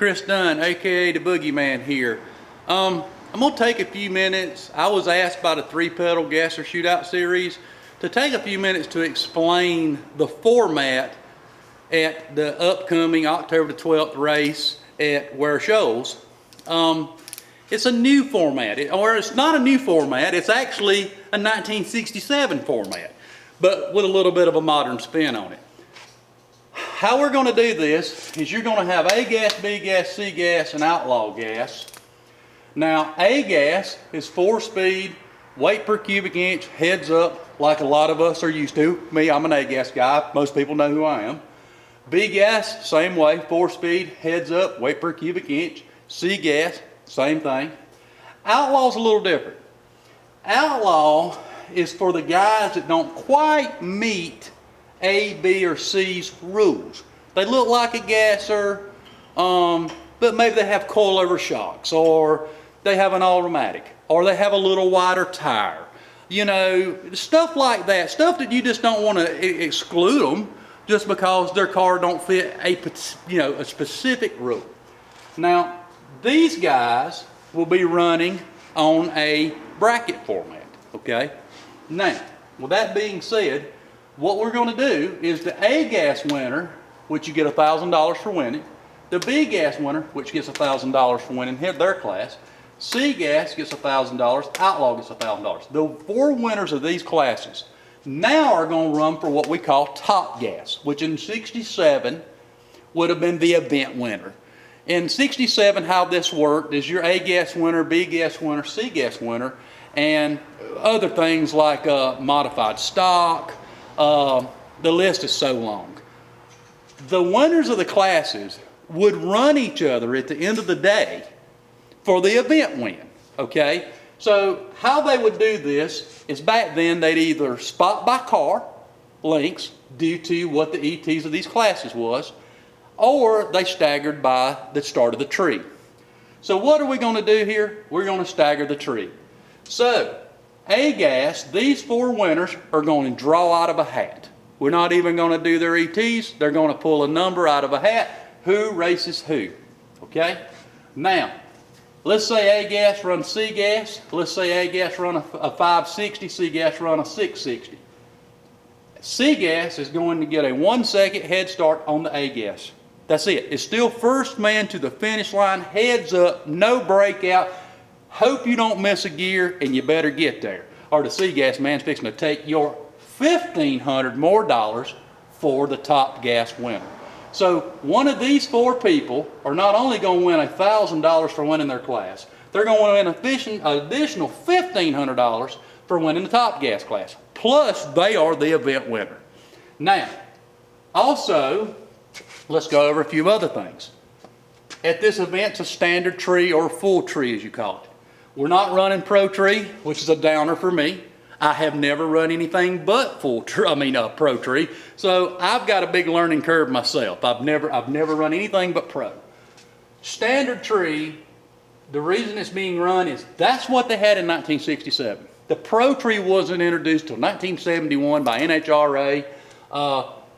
Chris Dunn, aka the Boogie Man here. I'm gonna take a few minutes. I was asked by the 3-pedal gasser shootout series to take a few minutes to explain the format at the upcoming October the 12th race at Ware Shoals. It's a new format, or it's not a new format, it's actually a 1967 format, but with a little bit of a modern spin on it. How we're going to do this is you're going to have A gas, B gas, C gas, and outlaw gas. Now, A gas is 4-speed, weight per cubic inch, heads up, like a lot of us are used to. Me, I'm an A gas guy. Most people know who I am. B gas, same way, 4-speed, heads up, weight per cubic inch. C gas, same thing. Outlaw's a little different. Outlaw is for the guys that don't quite meet A, B, or C's rules. They look like a gasser, but maybe they have coilover shocks, or they have an automatic, or they have a little wider tire. You know, stuff like that. Stuff that you just don't want to exclude them just because their car don't fit a specific rule. Now, these guys will be running on a bracket format, okay? Now, with that being said, what we're going to do is the A gas winner, which you get $1,000 for winning, the B gas winner, which gets $1,000 for winning their class, C gas gets $1,000, outlaw gets $1,000. The 4 winners of these classes now are going to run for what we call top gas, which in '67 would have been the event winner. In '67, how this worked is your A gas winner, B gas winner, C gas winner, and other things like modified stock. The list is so long. The winners of the classes would run each other at the end of the day for the event win, okay? So how they would do this is back then they'd either spot by car links due to what the ETs of these classes was, or they staggered by the start of the tree. So what are we going to do here? We're going to stagger the tree. So A gas, these 4 winners are going to draw out of a hat. We're not even going to do their ETs. They're going to pull a number out of a hat. Who races who? Okay? Now, let's say A gas runs C gas. Let's say A gas run a 560, C gas run a 660. C gas is going to get a 1-second head start on the A gas. That's it. It's still first man to the finish line, heads up, no breakout. Hope you don't miss a gear, and you better get there, or the C gas man's fixing to take your $1,500 more dollars for the top gas winner. So one of these 4 people are not only going to win $1,000 for winning their class, they're going to win an additional $1,500 for winning the top gas class. Plus, they are the event winner. Now, also, let's go over a few other things. At this event, it's a standard tree or full tree, as you call it. We're not running pro tree, which is a downer for me. I have never run anything but pro tree. So I've got a big learning curve myself. I've never run anything but pro. Standard tree, the reason it's being run is that's what they had in 1967. The pro tree wasn't introduced till 1971 by NHRA.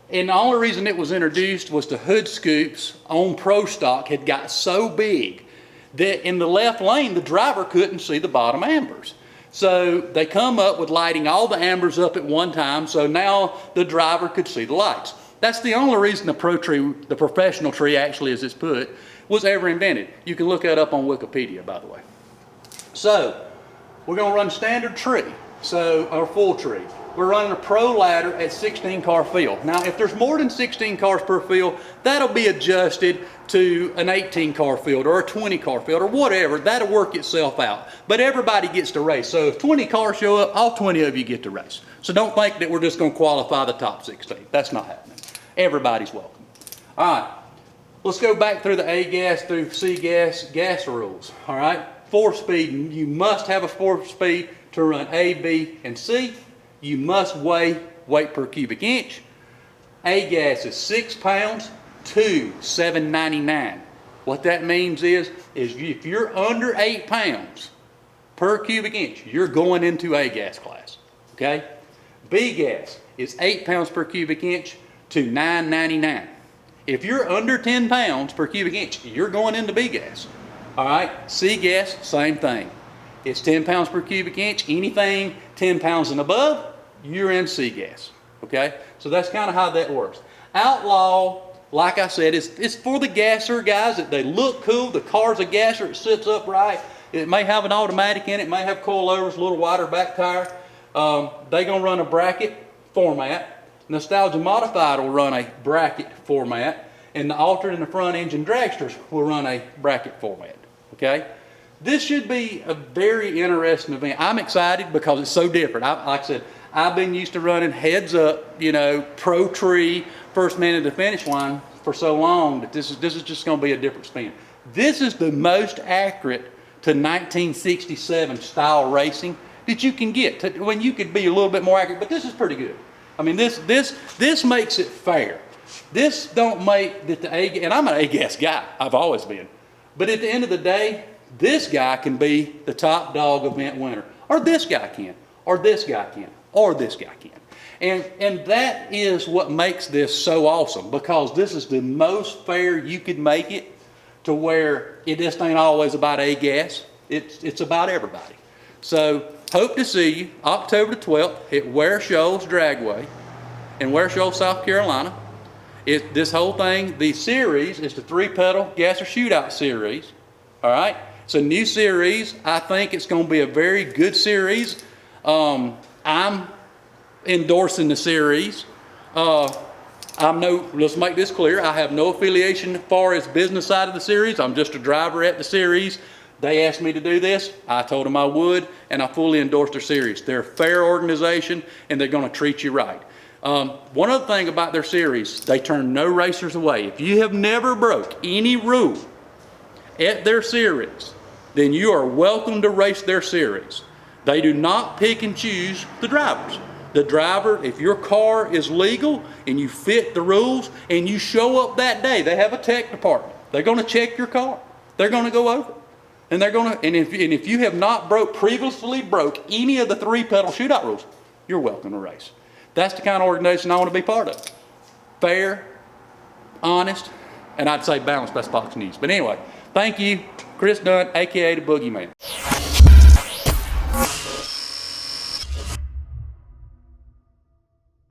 And the only reason it was introduced was the hood scoops on pro stock had got so big that in the left lane, the driver couldn't see the bottom ambers. So they come up with lighting all the ambers up at one time, so now the driver could see the lights. That's the only reason the pro tree, the professional tree actually as it's put, was ever invented. You can look that up on Wikipedia, by the way. So we're going to run standard tree, or full tree. We're running a pro ladder at 16-car field. Now, if there's more than 16 cars per field, that'll be adjusted to an 18-car field or a 20-car field or whatever. That'll work itself out. But everybody gets to race. So if 20 cars show up, all 20 of you get to race. So don't think that we're just going to qualify the top 16. That's not happening. Everybody's welcome. All right. Let's go back through the A gas through C gas rules. All right. 4-speed. You must have a 4-speed to run A, B, and C. You must weigh weight per cubic inch. A gas is 6 pounds to $7.99. What that means is if you're under 8 pounds per cubic inch, you're going into A gas class. Okay? B gas is 8 pounds per cubic inch to $9.99. If you're under 10 pounds per cubic inch, you're going into B gas. All right, C gas, same thing. It's 10 pounds per cubic inch. Anything 10 pounds and above, you're in C gas. Okay, so that's kind of how that works. Outlaw, like I said, it's for the gasser guys. That they look cool. The car's a gasser. It sits upright. It may have an automatic in it. It may have coilovers, a little wider back tire. They're going to run a bracket format. Nostalgia Modified will run a bracket format. And the altered in the front engine dragsters will run a bracket format. Okay? This should be a very interesting event. I'm excited because it's so different. Like I said, I've been used to running heads up, you know, pro tree, first man to the finish line for so long that this is just going to be a different spin. This is the most accurate to 1967 style racing that you can get. When you could be a little bit more accurate, but this is pretty good. I mean, this makes it fair. This don't make that and I'm an A-gas guy. I've always been. But at the end of the day, this guy can be the top dog event winner, or this guy can, or this guy can, or this guy can. And that is what makes this so awesome, because this is the most fair you could make it, to where it just ain't always about A-gas. It's about everybody. So hope to see you October 12th at Ware Shoals Dragway in Ware Shoals, South Carolina. This whole thing, the series is the 3-pedal gasser shootout series. All right, it's a new series. I think it's going to be a very good series. I'm endorsing the series. Let's make this clear, I have no affiliation as far as business side of the series. I'm just a driver at the series. They asked me to do this. I told them I would, and I fully endorse their series. They're a fair organization, and they're going to treat you right. One other thing about their series, they turn no racers away. If you have never broke any rule at their series, then you are welcome to race their series. They do not pick and choose the drivers. The driver, if your car is legal and you fit the rules and you show up that day, they have a tech department. They're going to check your car. They're going to go over it. And they're going to, and if you have not previously broke any of the 3-pedal shootout rules, you're welcome to race. That's the kind of organization I want to be part of. Fair, honest, and I'd say balanced. That's Fox News. But anyway, thank you, Chris Dunn, aka the Boogie Man.